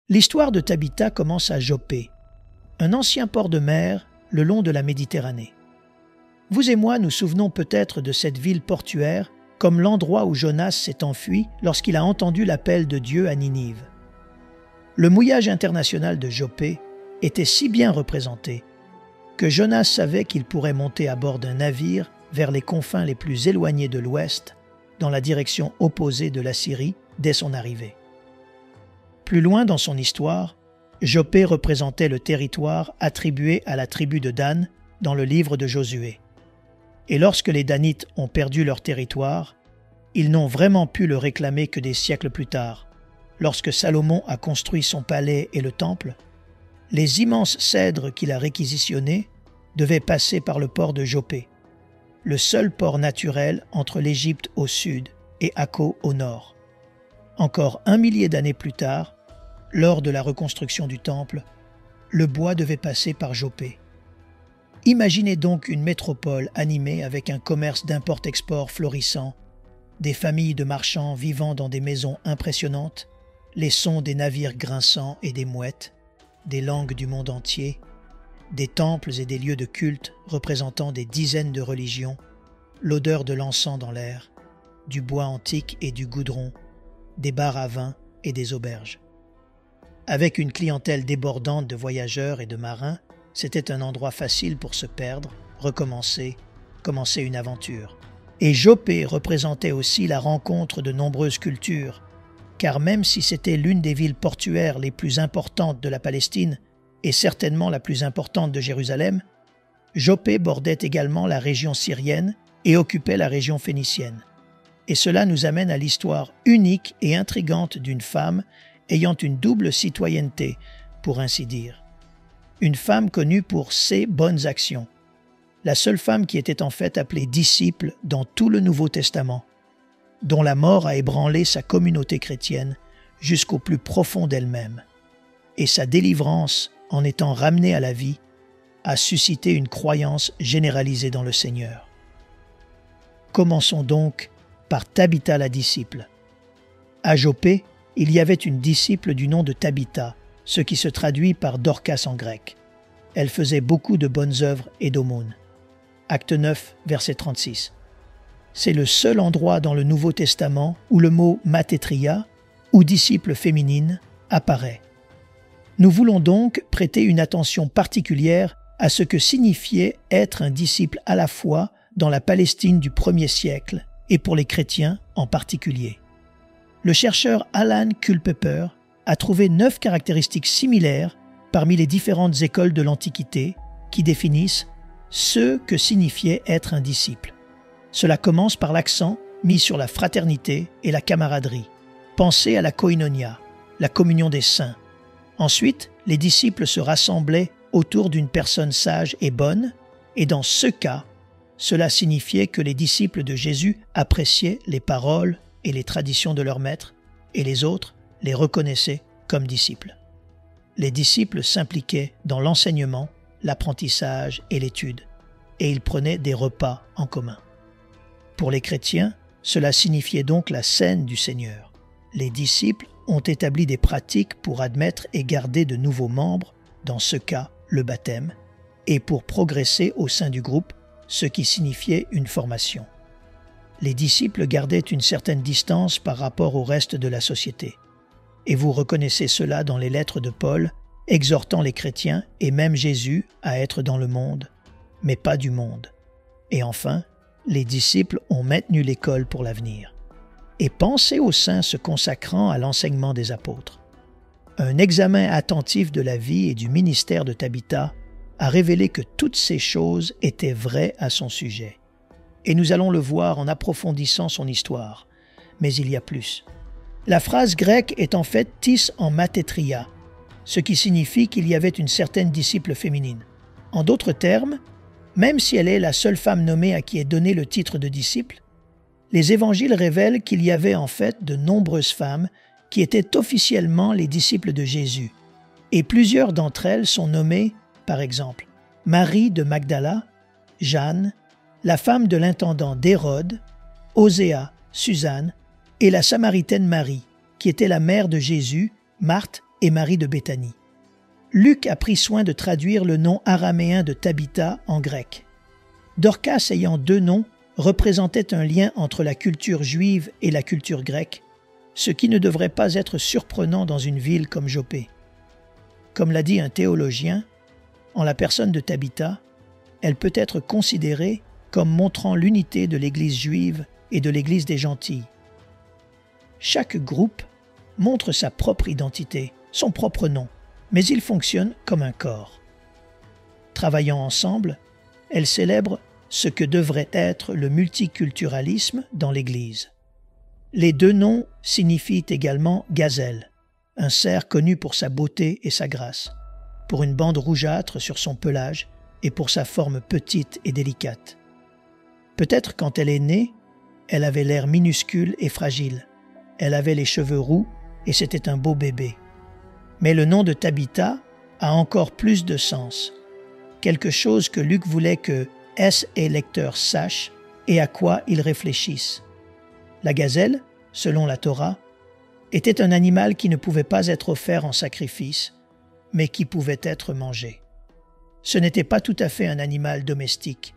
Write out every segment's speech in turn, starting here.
L'histoire de Tabitha commence à Joppé, un ancien port de mer le long de la Méditerranée. Vous et moi nous souvenons peut-être de cette ville portuaire comme l'endroit où Jonas s'est enfui lorsqu'il a entendu l'appel de Dieu à Ninive. Le mouillage international de Joppé était si bien représenté que Jonas savait qu'il pourrait monter à bord d'un navire vers les confins les plus éloignés de l'ouest, dans la direction opposée de la Syrie, dès son arrivée. Plus loin dans son histoire, Joppé représentait le territoire attribué à la tribu de Dan dans le livre de Josué. Et lorsque les Danites ont perdu leur territoire, ils n'ont vraiment pu le réclamer que des siècles plus tard, lorsque Salomon a construit son palais et le temple. Les immenses cèdres qu'il a réquisitionnés devaient passer par le port de Joppé, le seul port naturel entre l'Égypte au sud et Akko au nord. Encore 1 millier d'années plus tard, lors de la reconstruction du temple, le bois devait passer par Joppé. Imaginez donc une métropole animée avec un commerce d'import-export florissant, des familles de marchands vivant dans des maisons impressionnantes, les sons des navires grinçants et des mouettes, des langues du monde entier, des temples et des lieux de culte représentant des dizaines de religions, l'odeur de l'encens dans l'air, du bois antique et du goudron, des bars à vin et des auberges. Avec une clientèle débordante de voyageurs et de marins, c'était un endroit facile pour se perdre, recommencer, commencer une aventure. Et Joppé représentait aussi la rencontre de nombreuses cultures, car même si c'était l'une des villes portuaires les plus importantes de la Palestine et certainement la plus importante de Jérusalem, Joppé bordait également la région syrienne et occupait la région phénicienne. Et cela nous amène à l'histoire unique et intrigante d'une femme ayant une double citoyenneté, pour ainsi dire. Une femme connue pour ses bonnes actions. La seule femme qui était en fait appelée disciple dans tout le Nouveau Testament, dont la mort a ébranlé sa communauté chrétienne jusqu'au plus profond d'elle-même. Et sa délivrance, en étant ramenée à la vie, a suscité une croyance généralisée dans le Seigneur. Commençons donc par Tabitha la disciple. À Joppé, il y avait une disciple du nom de Tabitha, ce qui se traduit par Dorcas en grec. Elle faisait beaucoup de bonnes œuvres et d'aumônes. Acte 9, verset 36. C'est le seul endroit dans le Nouveau Testament où le mot mathétria, ou disciple féminine, apparaît. Nous voulons donc prêter une attention particulière à ce que signifiait être un disciple à la fois dans la Palestine du 1er siècle et pour les chrétiens en particulier. Le chercheur Alan Culpeper a trouvé 9 caractéristiques similaires parmi les différentes écoles de l'Antiquité qui définissent ce que signifiait être un disciple. Cela commence par l'accent mis sur la fraternité et la camaraderie. Pensez à la koinonia, la communion des saints. Ensuite, les disciples se rassemblaient autour d'une personne sage et bonne, et dans ce cas, cela signifiait que les disciples de Jésus appréciaient les paroles et les traditions de leur maître, et les autres les reconnaissaient comme disciples. Les disciples s'impliquaient dans l'enseignement, l'apprentissage et l'étude, et ils prenaient des repas en commun. Pour les chrétiens, cela signifiait donc la scène du Seigneur. Les disciples ont établi des pratiques pour admettre et garder de nouveaux membres, dans ce cas le baptême, et pour progresser au sein du groupe, ce qui signifiait une formation. Les disciples gardaient une certaine distance par rapport au reste de la société. Et vous reconnaissez cela dans les lettres de Paul, exhortant les chrétiens et même Jésus à être dans le monde, mais pas du monde. Et enfin, les disciples ont maintenu l'école pour l'avenir. Et pensez aux saints se consacrant à l'enseignement des apôtres. Un examen attentif de la vie et du ministère de Tabitha a révélé que toutes ces choses étaient vraies à son sujet. Et nous allons le voir en approfondissant son histoire. Mais il y a plus. La phrase grecque est en fait « tis en mathétria », ce qui signifie qu'il y avait une certaine disciple féminine. En d'autres termes, même si elle est la seule femme nommée à qui est donné le titre de disciple, les évangiles révèlent qu'il y avait en fait de nombreuses femmes qui étaient officiellement les disciples de Jésus, et plusieurs d'entre elles sont nommées, par exemple, Marie de Magdala, Jeanne, la femme de l'intendant d'Hérode, Oséa, Suzanne, et la Samaritaine Marie, qui était la mère de Jésus, Marthe et Marie de Béthanie. Luc a pris soin de traduire le nom araméen de Tabitha en grec. Dorcas ayant deux noms représentait un lien entre la culture juive et la culture grecque, ce qui ne devrait pas être surprenant dans une ville comme Joppé. Comme l'a dit un théologien, en la personne de Tabitha, elle peut être considérée comme montrant l'unité de l'Église juive et de l'Église des gentils. Chaque groupe montre sa propre identité, son propre nom, mais ils fonctionnent comme un corps. Travaillant ensemble, elles célèbrent ce que devrait être le multiculturalisme dans l'Église. Les deux noms signifient également gazelle, un cerf connu pour sa beauté et sa grâce, pour une bande rougeâtre sur son pelage et pour sa forme petite et délicate. Peut-être quand elle est née, elle avait l'air minuscule et fragile. Elle avait les cheveux roux et c'était un beau bébé. Mais le nom de Tabitha a encore plus de sens, quelque chose que Luc voulait que S et lecteurs sachent et à quoi ils réfléchissent. La gazelle, selon la Torah, était un animal qui ne pouvait pas être offert en sacrifice, mais qui pouvait être mangé. Ce n'était pas tout à fait un animal domestique,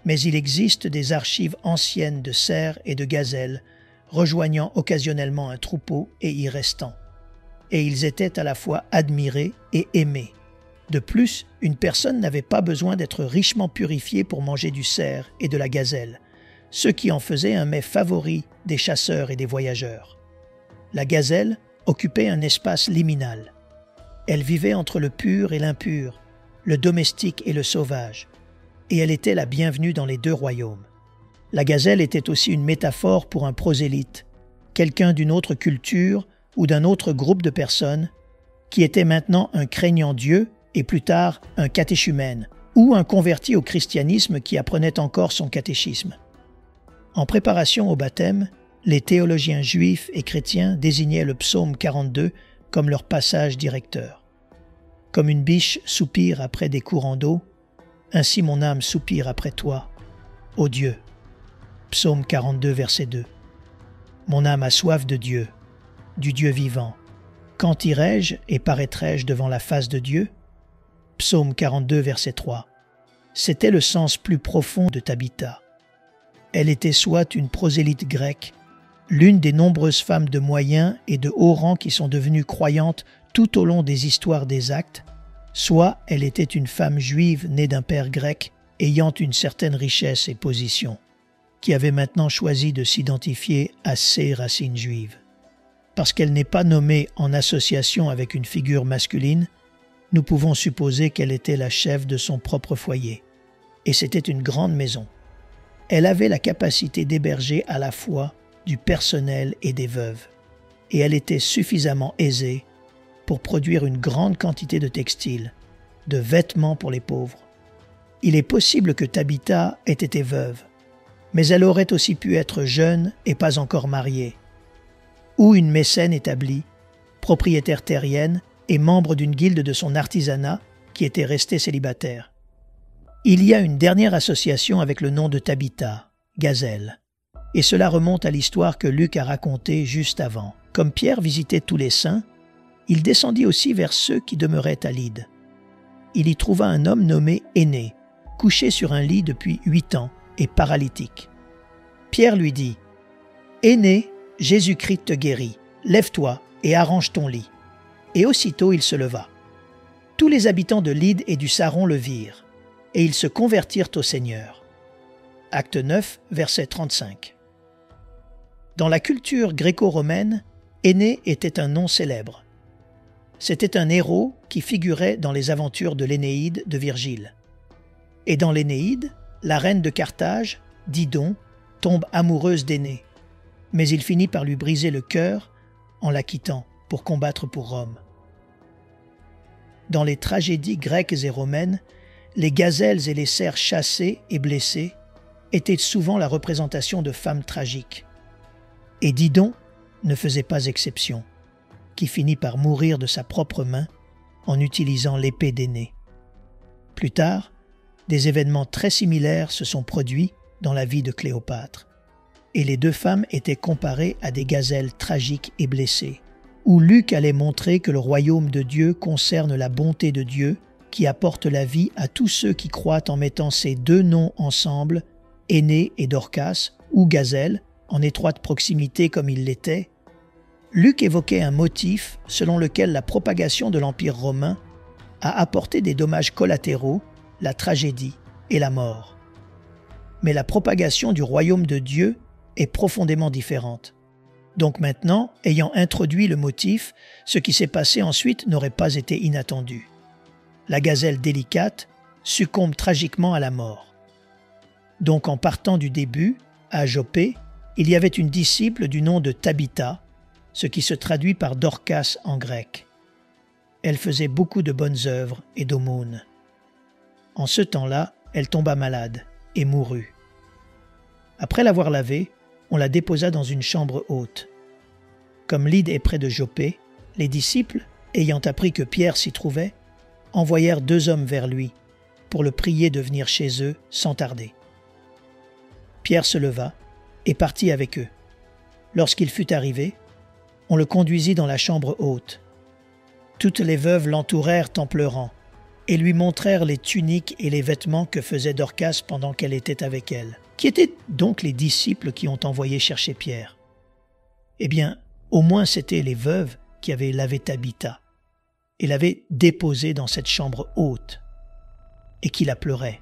mais il existe des archives anciennes de cerfs et de gazelles rejoignant occasionnellement un troupeau et y restant. Et ils étaient à la fois admirés et aimés. De plus, une personne n'avait pas besoin d'être richement purifiée pour manger du cerf et de la gazelle, ce qui en faisait un mets favori des chasseurs et des voyageurs. La gazelle occupait un espace liminal. Elle vivait entre le pur et l'impur, le domestique et le sauvage, et elle était la bienvenue dans les deux royaumes. La gazelle était aussi une métaphore pour un prosélyte, quelqu'un d'une autre culture ou d'un autre groupe de personnes, qui était maintenant un craignant Dieu et plus tard un catéchumène, ou un converti au christianisme qui apprenait encore son catéchisme. En préparation au baptême, les théologiens juifs et chrétiens désignaient le psaume 42 comme leur passage directeur. Comme une biche soupire après des courants d'eau, ainsi mon âme soupire après toi, ô Dieu. Psaume 42, verset 2. Mon âme a soif de Dieu, du Dieu vivant. Quand irai-je et paraîtrai-je devant la face de Dieu? Psaume 42, verset 3. C'était le sens plus profond de Tabitha. Elle était soit une prosélyte grecque, l'une des nombreuses femmes de moyen et de haut rang qui sont devenues croyantes tout au long des histoires des Actes, soit elle était une femme juive née d'un père grec ayant une certaine richesse et position, qui avait maintenant choisi de s'identifier à ses racines juives. Parce qu'elle n'est pas nommée en association avec une figure masculine, nous pouvons supposer qu'elle était la chef de son propre foyer. Et c'était une grande maison. Elle avait la capacité d'héberger à la fois du personnel et des veuves. Et elle était suffisamment aisée pour produire une grande quantité de textiles, de vêtements pour les pauvres. Il est possible que Tabitha ait été veuve, mais elle aurait aussi pu être jeune et pas encore mariée, ou une mécène établie, propriétaire terrienne et membre d'une guilde de son artisanat qui était restée célibataire. Il y a une dernière association avec le nom de Tabitha, Gazelle, et cela remonte à l'histoire que Luc a racontée juste avant. Comme Pierre visitait tous les saints, il descendit aussi vers ceux qui demeuraient à Lyde. Il y trouva un homme nommé Énée, couché sur un lit depuis 8 ans et paralytique. Pierre lui dit « Énée, Jésus-Christ te guérit, lève-toi et arrange ton lit. » Et aussitôt il se leva. Tous les habitants de Lyde et du Saron le virent, et ils se convertirent au Seigneur. Acte 9, verset 35. Dans la culture gréco-romaine, Énée était un nom célèbre. C'était un héros qui figurait dans les aventures de l'Énéide de Virgile. Et dans l'Énéide, la reine de Carthage, Didon, tombe amoureuse d'Énée, mais il finit par lui briser le cœur en la quittant pour combattre pour Rome. Dans les tragédies grecques et romaines, les gazelles et les cerfs chassés et blessés étaient souvent la représentation de femmes tragiques. Et Didon ne faisait pas exception, qui finit par mourir de sa propre main en utilisant l'épée d'Énée. Plus tard, des événements très similaires se sont produits dans la vie de Cléopâtre, et les deux femmes étaient comparées à des gazelles tragiques et blessées, où Luc allait montrer que le royaume de Dieu concerne la bonté de Dieu qui apporte la vie à tous ceux qui croient en mettant ces deux noms ensemble, Énée et Dorcas, ou Gazelle, en étroite proximité comme il l'était, Luc évoquait un motif selon lequel la propagation de l'Empire romain a apporté des dommages collatéraux, la tragédie et la mort. Mais la propagation du royaume de Dieu est profondément différente. Donc maintenant, ayant introduit le motif, ce qui s'est passé ensuite n'aurait pas été inattendu. La gazelle délicate succombe tragiquement à la mort. Donc en partant du début, à Jopé, il y avait une disciple du nom de Tabitha, ce qui se traduit par Dorcas en grec. Elle faisait beaucoup de bonnes œuvres et d'aumônes. En ce temps-là, elle tomba malade et mourut. Après l'avoir lavée, on la déposa dans une chambre haute. Comme Lyde est près de Jopé, les disciples, ayant appris que Pierre s'y trouvait, envoyèrent 2 hommes vers lui pour le prier de venir chez eux sans tarder. Pierre se leva et partit avec eux. Lorsqu'il fut arrivé, on le conduisit dans la chambre haute. Toutes les veuves l'entourèrent en pleurant et lui montrèrent les tuniques et les vêtements que faisait Dorcas pendant qu'elle était avec elle. Qui étaient donc les disciples qui ont envoyé chercher Pierre? Eh bien, au moins c'étaient les veuves qui avaient lavé Tabitha et l'avaient déposée dans cette chambre haute et qui la pleuraient.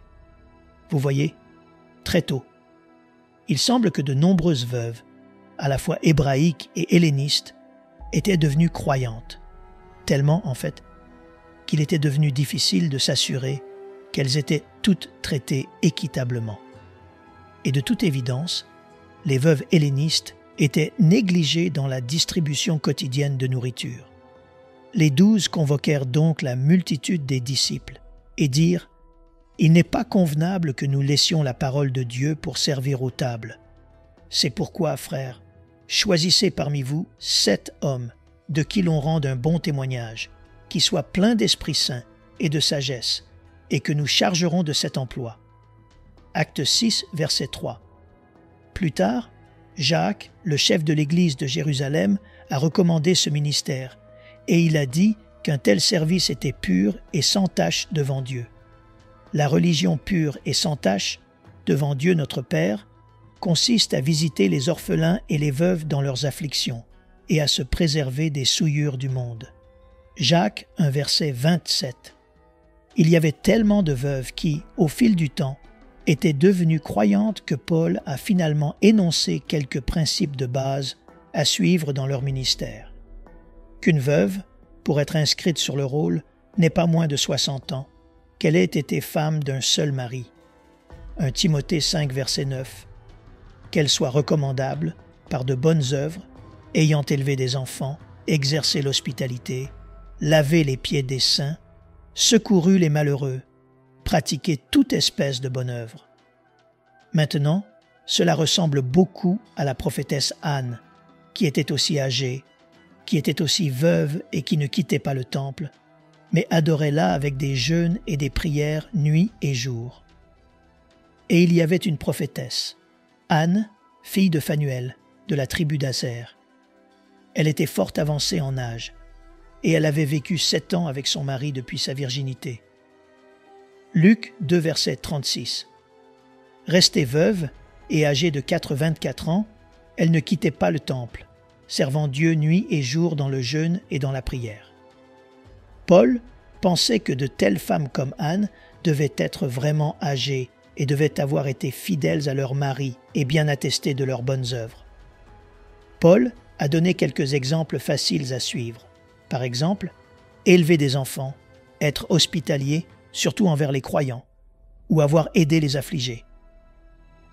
Vous voyez, très tôt. Il semble que de nombreuses veuves, à la fois hébraïques et hellénistes, étaient devenues croyantes, tellement en fait qu'il était devenu difficile de s'assurer qu'elles étaient toutes traitées équitablement. Et de toute évidence, les veuves hellénistes étaient négligées dans la distribution quotidienne de nourriture. Les 12 convoquèrent donc la multitude des disciples et dirent « Il n'est pas convenable que nous laissions la parole de Dieu pour servir aux tables. C'est pourquoi, frères, choisissez parmi vous 7 hommes de qui l'on rende un bon témoignage, qui soient pleins d'Esprit Saint et de sagesse, et que nous chargerons de cet emploi. » Acte 6, verset 3. Plus tard, Jacques, le chef de l'Église de Jérusalem, a recommandé ce ministère, et il a dit qu'un tel service était pur et sans tache devant Dieu. La religion pure et sans tache, devant Dieu notre Père, consiste à visiter les orphelins et les veuves dans leurs afflictions, et à se préserver des souillures du monde. Jacques 1, verset 27. Il y avait tellement de veuves qui, au fil du temps, étaient devenues croyantes que Paul a finalement énoncé quelques principes de base à suivre dans leur ministère. Qu'une veuve, pour être inscrite sur le rôle, n'ait pas moins de 60 ans, qu'elle ait été femme d'un seul mari. 1 Timothée 5, verset 9. Qu'elle soit recommandable par de bonnes œuvres, ayant élevé des enfants, exercé l'hospitalité, lavé les pieds des saints, secouru les malheureux, pratiqué toute espèce de bonne œuvre. Maintenant, cela ressemble beaucoup à la prophétesse Anne, qui était aussi âgée, qui était aussi veuve et qui ne quittait pas le temple, mais adorait là avec des jeûnes et des prières nuit et jour. Et il y avait une prophétesse, Anne, fille de Phanuel, de la tribu d'Aser. Elle était fort avancée en âge, et elle avait vécu 7 ans avec son mari depuis sa virginité. Luc 2, verset 36. Restée veuve et âgée de 24 ans, elle ne quittait pas le temple, servant Dieu nuit et jour dans le jeûne et dans la prière. Paul pensait que de telles femmes comme Anne devaient être vraiment âgées et devaient avoir été fidèles à leur mari et bien attestées de leurs bonnes œuvres. Paul a donné quelques exemples faciles à suivre. Par exemple, élever des enfants, être hospitalier, surtout envers les croyants, ou avoir aidé les affligés.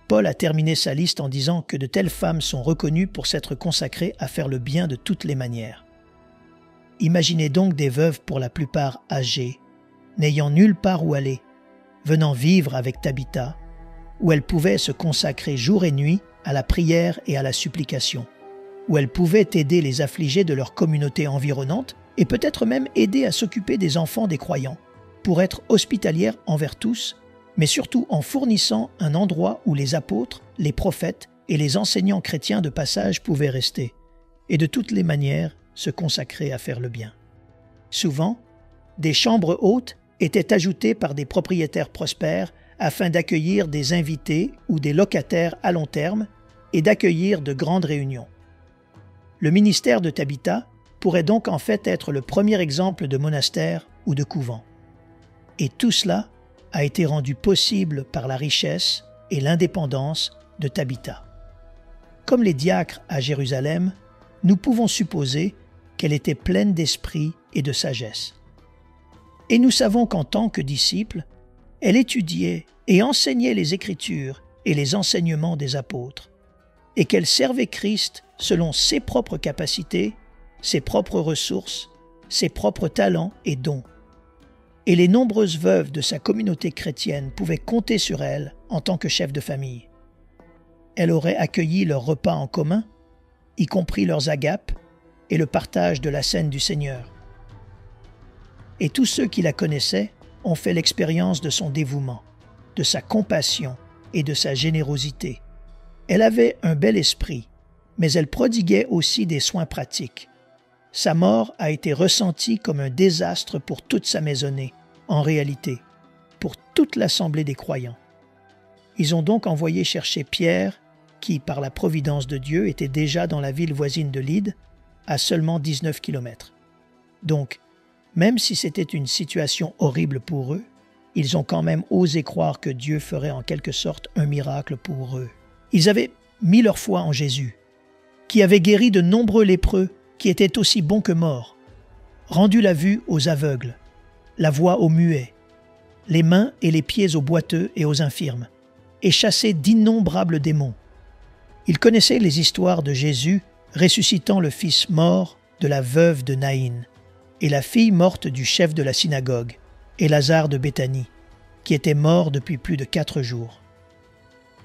Paul a terminé sa liste en disant que de telles femmes sont reconnues pour s'être consacrées à faire le bien de toutes les manières. Imaginez donc des veuves pour la plupart âgées, n'ayant nulle part où aller, venant vivre avec Tabitha, où elles pouvaient se consacrer jour et nuit à la prière et à la supplication, où elles pouvaient aider les affligés de leur communauté environnante et peut-être même aider à s'occuper des enfants des croyants, pour être hospitalières envers tous, mais surtout en fournissant un endroit où les apôtres, les prophètes et les enseignants chrétiens de passage pouvaient rester, et de toutes les manières se consacrer à faire le bien. Souvent, des chambres hautes étaient ajoutées par des propriétaires prospères afin d'accueillir des invités ou des locataires à long terme et d'accueillir de grandes réunions. Le ministère de Tabitha pourrait donc en fait être le premier exemple de monastère ou de couvent. Et tout cela a été rendu possible par la richesse et l'indépendance de Tabitha. Comme les diacres à Jérusalem, nous pouvons supposer qu'elle était pleine d'esprit et de sagesse. Et nous savons qu'en tant que disciple, elle étudiait et enseignait les Écritures et les enseignements des apôtres, et qu'elle servait Christ selon ses propres capacités, ses propres ressources, ses propres talents et dons. Et les nombreuses veuves de sa communauté chrétienne pouvaient compter sur elle en tant que chef de famille. Elle aurait accueilli leurs repas en commun, y compris leurs agapes et le partage de la cène du Seigneur. Et tous ceux qui la connaissaient ont fait l'expérience de son dévouement, de sa compassion et de sa générosité. Elle avait un bel esprit, mais elle prodiguait aussi des soins pratiques. Sa mort a été ressentie comme un désastre pour toute sa maisonnée, en réalité, pour toute l'assemblée des croyants. Ils ont donc envoyé chercher Pierre, qui, par la providence de Dieu, était déjà dans la ville voisine de Lyde, à seulement 19 kilomètres. Donc, même si c'était une situation horrible pour eux, ils ont quand même osé croire que Dieu ferait en quelque sorte un miracle pour eux. Ils avaient mis leur foi en Jésus, qui avait guéri de nombreux lépreux qui étaient aussi bons que morts, rendu la vue aux aveugles, la voix aux muets, les mains et les pieds aux boiteux et aux infirmes, et chassé d'innombrables démons. Ils connaissaient les histoires de Jésus ressuscitant le fils mort de la veuve de Naïn et la fille morte du chef de la synagogue, et Lazare de Béthanie, qui était mort depuis plus de 4 jours.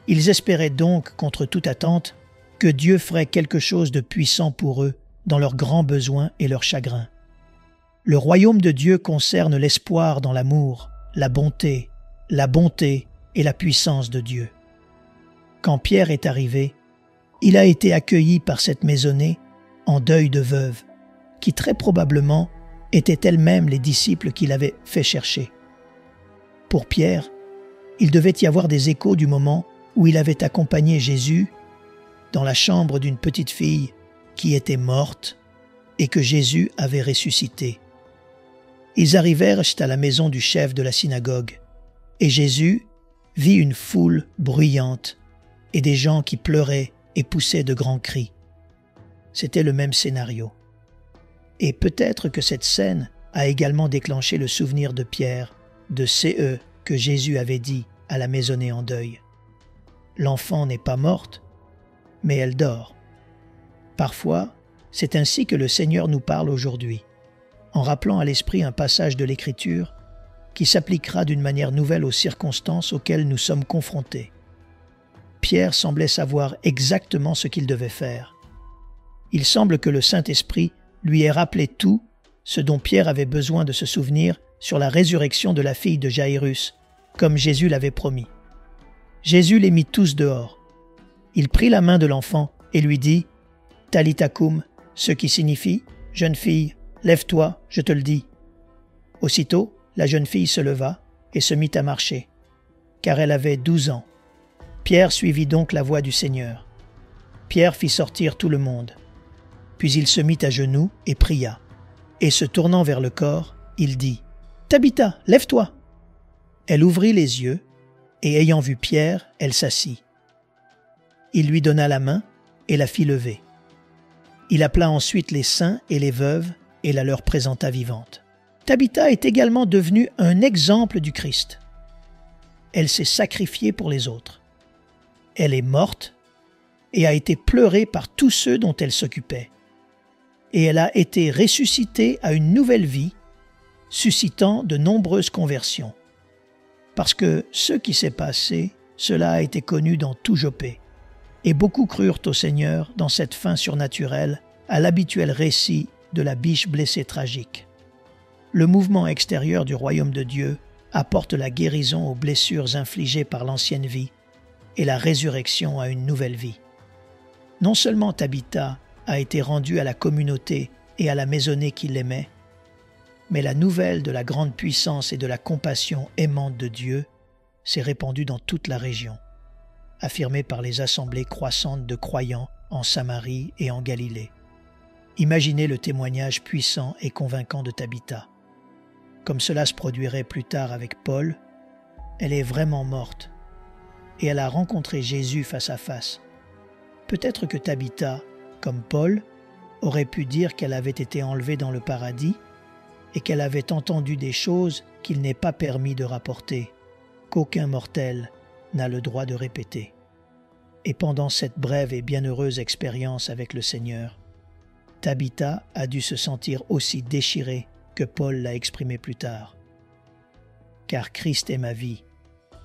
Ils espéraient donc, contre toute attente, que Dieu ferait quelque chose de puissant pour eux dans leurs grands besoins et leurs chagrins. Le royaume de Dieu concerne l'espoir dans l'amour, la bonté et la puissance de Dieu. Quand Pierre est arrivé, il a été accueilli par cette maisonnée en deuil de veuve, qui très probablement étaient elles-mêmes les disciples qui l'avaient fait chercher. Pour Pierre, il devait y avoir des échos du moment où il avait accompagné Jésus dans la chambre d'une petite fille qui était morte et que Jésus avait ressuscitée. Ils arrivèrent à la maison du chef de la synagogue, et Jésus vit une foule bruyante et des gens qui pleuraient et poussaient de grands cris. C'était le même scénario. Et peut-être que cette scène a également déclenché le souvenir de Pierre, de C.E. que Jésus avait dit à la maisonnée en deuil. L'enfant n'est pas morte, mais elle dort. Parfois, c'est ainsi que le Seigneur nous parle aujourd'hui, en rappelant à l'esprit un passage de l'Écriture qui s'appliquera d'une manière nouvelle aux circonstances auxquelles nous sommes confrontés. Pierre semblait savoir exactement ce qu'il devait faire. Il semble que le Saint-Esprit lui ait rappelé tout ce dont Pierre avait besoin de se souvenir sur la résurrection de la fille de Jaïrus, comme Jésus l'avait promis. Jésus les mit tous dehors. Il prit la main de l'enfant et lui dit « Talitha koum », ce qui signifie « Jeune fille, lève-toi, je te le dis ». Aussitôt, la jeune fille se leva et se mit à marcher, car elle avait 12 ans. Pierre suivit donc la voie du Seigneur. Pierre fit sortir tout le monde. Puis il se mit à genoux et pria. Et se tournant vers le corps, il dit « Tabitha, lève-toi !» Elle ouvrit les yeux, et ayant vu Pierre, elle s'assit. Il lui donna la main et la fit lever. Il appela ensuite les saints et les veuves et la leur présenta vivante. Tabitha est également devenue un exemple du Christ. Elle s'est sacrifiée pour les autres. Elle est morte et a été pleurée par tous ceux dont elle s'occupait. Et elle a été ressuscitée à une nouvelle vie, suscitant de nombreuses conversions. Parce que ce qui s'est passé, cela a été connu dans tout Jopé, et beaucoup crurent au Seigneur dans cette fin surnaturelle à l'habituel récit de la biche blessée tragique. Le mouvement extérieur du royaume de Dieu apporte la guérison aux blessures infligées par l'ancienne vie et la résurrection à une nouvelle vie. Non seulement Tabitha a été rendue à la communauté et à la maisonnée qui l'aimait, mais la nouvelle de la grande puissance et de la compassion aimante de Dieu s'est répandue dans toute la région, affirmée par les assemblées croissantes de croyants en Samarie et en Galilée. Imaginez le témoignage puissant et convaincant de Tabitha. Comme cela se produirait plus tard avec Paul, elle est vraiment morte et elle a rencontré Jésus face à face. Peut-être que Tabitha, comme Paul, aurait pu dire qu'elle avait été enlevée dans le paradis et qu'elle avait entendu des choses qu'il n'est pas permis de rapporter, qu'aucun mortel n'a le droit de répéter. Et pendant cette brève et bienheureuse expérience avec le Seigneur, Tabitha a dû se sentir aussi déchirée que Paul l'a exprimé plus tard. Car Christ est ma vie,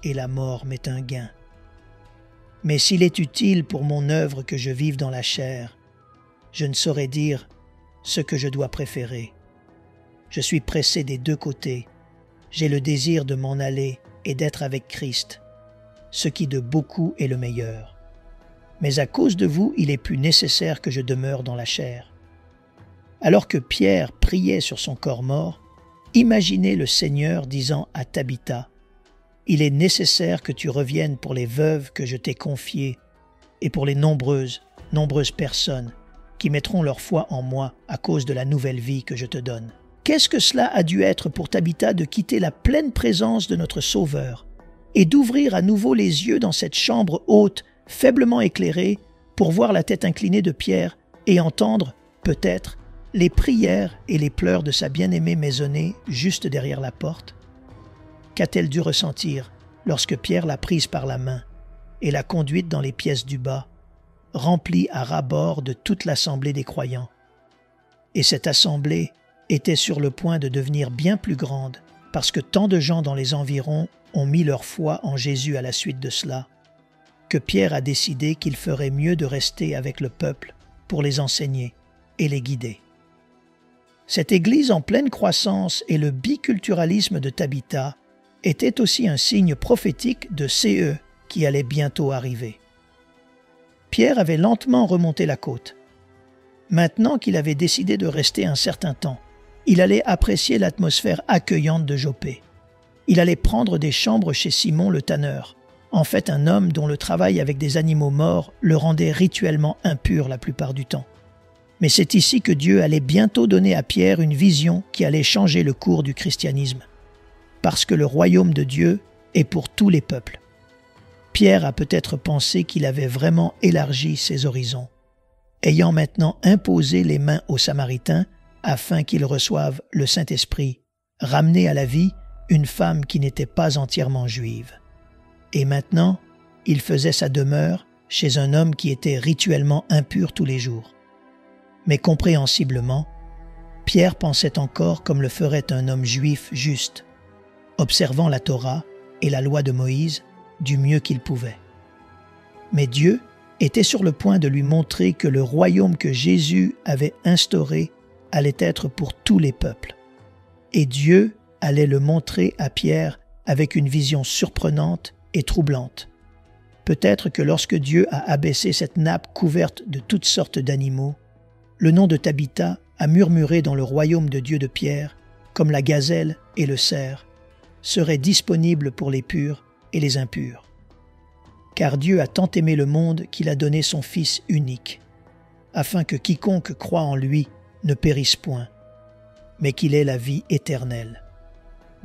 et la mort m'est un gain. Mais s'il est utile pour mon œuvre que je vive dans la chair, je ne saurais dire ce que je dois préférer. Je suis pressé des deux côtés. J'ai le désir de m'en aller et d'être avec Christ, ce qui de beaucoup est le meilleur. Mais à cause de vous, il est plus nécessaire que je demeure dans la chair. Alors que Pierre priait sur son corps mort, imaginez le Seigneur disant à Tabitha, « Il est nécessaire que tu reviennes pour les veuves que je t'ai confiées et pour les nombreuses personnes qui mettront leur foi en moi à cause de la nouvelle vie que je te donne. » Qu'est-ce que cela a dû être pour Tabitha de quitter la pleine présence de notre Sauveur et d'ouvrir à nouveau les yeux dans cette chambre haute, faiblement éclairée, pour voir la tête inclinée de Pierre et entendre, peut-être, les prières et les pleurs de sa bien-aimée maisonnée juste derrière la porte? Qu'a-t-elle dû ressentir lorsque Pierre l'a prise par la main et l'a conduite dans les pièces du bas, remplie à ras-bord de toute l'assemblée des croyants? Et cette assemblée était sur le point de devenir bien plus grande parce que tant de gens dans les environs ont mis leur foi en Jésus à la suite de cela, que Pierre a décidé qu'il ferait mieux de rester avec le peuple pour les enseigner et les guider. Cette église en pleine croissance et le biculturalisme de Tabitha étaient aussi un signe prophétique de CE qui allait bientôt arriver. Pierre avait lentement remonté la côte. Maintenant qu'il avait décidé de rester un certain temps, il allait apprécier l'atmosphère accueillante de Jopé. Il allait prendre des chambres chez Simon le tanneur, en fait un homme dont le travail avec des animaux morts le rendait rituellement impur la plupart du temps. Mais c'est ici que Dieu allait bientôt donner à Pierre une vision qui allait changer le cours du christianisme, parce que le royaume de Dieu est pour tous les peuples. Pierre a peut-être pensé qu'il avait vraiment élargi ses horizons, ayant maintenant imposé les mains aux Samaritains afin qu'ils reçoivent le Saint-Esprit, ramener à la vie une femme qui n'était pas entièrement juive. Et maintenant, il faisait sa demeure chez un homme qui était rituellement impur tous les jours. Mais compréhensiblement, Pierre pensait encore comme le ferait un homme juif juste, observant la Torah et la loi de Moïse du mieux qu'il pouvait. Mais Dieu était sur le point de lui montrer que le royaume que Jésus avait instauré allait être pour tous les peuples. Et Dieu allait le montrer à Pierre avec une vision surprenante et troublante. Peut-être que lorsque Dieu a abaissé cette nappe couverte de toutes sortes d'animaux, le nom de Tabitha a murmuré dans le royaume de Dieu de Pierre, comme la gazelle et le cerf, serait disponible pour les purs et les impurs. Car Dieu a tant aimé le monde qu'il a donné son Fils unique, afin que quiconque croit en lui ne périsse point, mais qu'il ait la vie éternelle.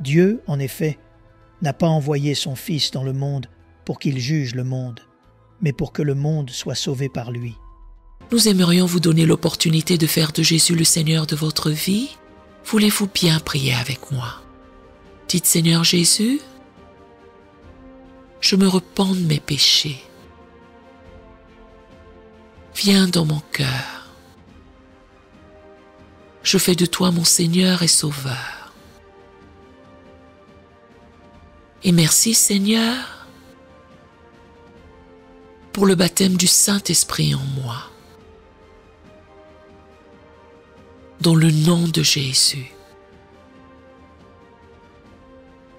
Dieu, en effet, n'a pas envoyé son Fils dans le monde pour qu'il juge le monde, mais pour que le monde soit sauvé par lui. Nous aimerions vous donner l'opportunité de faire de Jésus le Seigneur de votre vie. Voulez-vous bien prier avec moi? Dites, Seigneur Jésus, je me repens de mes péchés. Viens dans mon cœur. Je fais de toi mon Seigneur et Sauveur. Et merci, Seigneur, pour le baptême du Saint-Esprit en moi. Dans le nom de Jésus.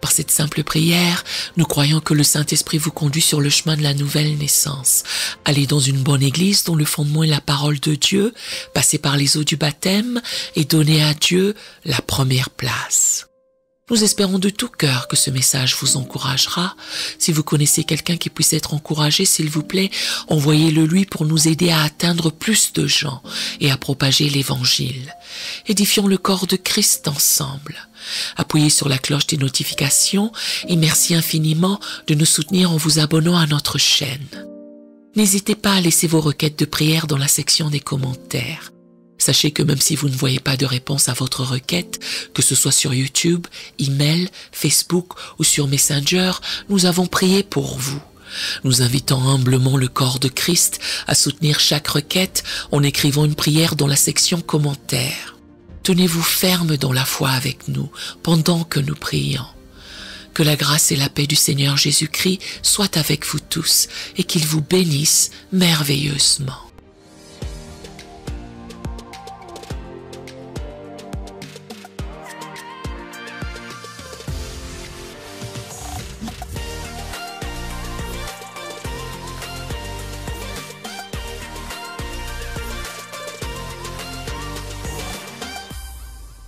Par cette simple prière, nous croyons que le Saint-Esprit vous conduit sur le chemin de la nouvelle naissance. Allez dans une bonne église dont le fondement est la parole de Dieu, passez par les eaux du baptême et donnez à Dieu la première place. Nous espérons de tout cœur que ce message vous encouragera. Si vous connaissez quelqu'un qui puisse être encouragé, s'il vous plaît, envoyez-le lui pour nous aider à atteindre plus de gens et à propager l'Évangile. Édifions le corps de Christ ensemble. Appuyez sur la cloche des notifications et merci infiniment de nous soutenir en vous abonnant à notre chaîne. N'hésitez pas à laisser vos requêtes de prière dans la section des commentaires. Sachez que même si vous ne voyez pas de réponse à votre requête, que ce soit sur YouTube, email, Facebook ou sur Messenger, nous avons prié pour vous. Nous invitons humblement le corps de Christ à soutenir chaque requête en écrivant une prière dans la section commentaires. Tenez-vous ferme dans la foi avec nous pendant que nous prions. Que la grâce et la paix du Seigneur Jésus-Christ soient avec vous tous et qu'il vous bénisse merveilleusement.